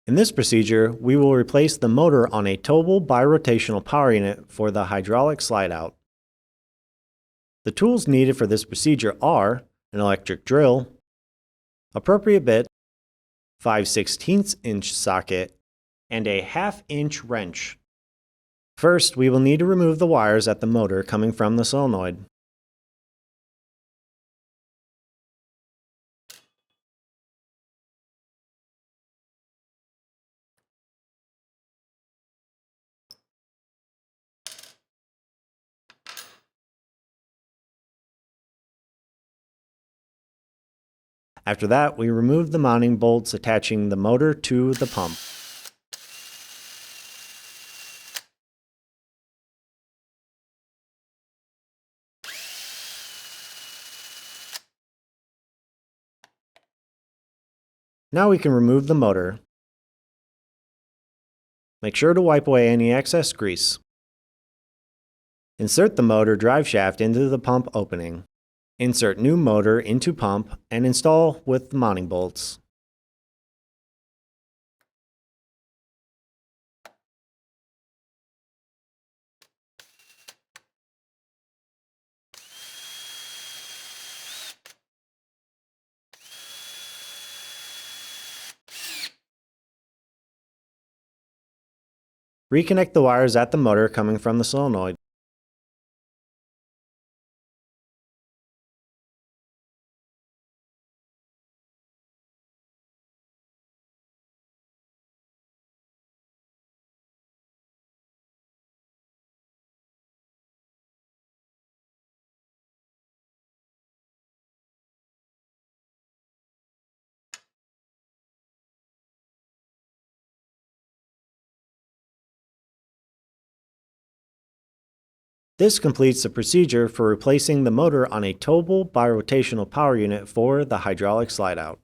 In this procedure, we will replace the motor on a Towable Bi-rotational power unit for the hydraulic slide-out. The tools needed for this procedure are an electric drill, appropriate bit, 5/16 inch socket, and a 1/2 inch wrench. First, we will need to remove the wires at the motor coming from the solenoid. After that, we remove the mounting bolts attaching the motor to the pump. Now we can remove the motor. Make sure to wipe away any excess grease. Insert the motor drive shaft into the pump opening. Insert new motor into pump and install with the mounting bolts. Reconnect the wires at the motor coming from the solenoid. This completes the procedure for replacing the motor on a Towable Bi-rotational power unit for the hydraulic slide-out.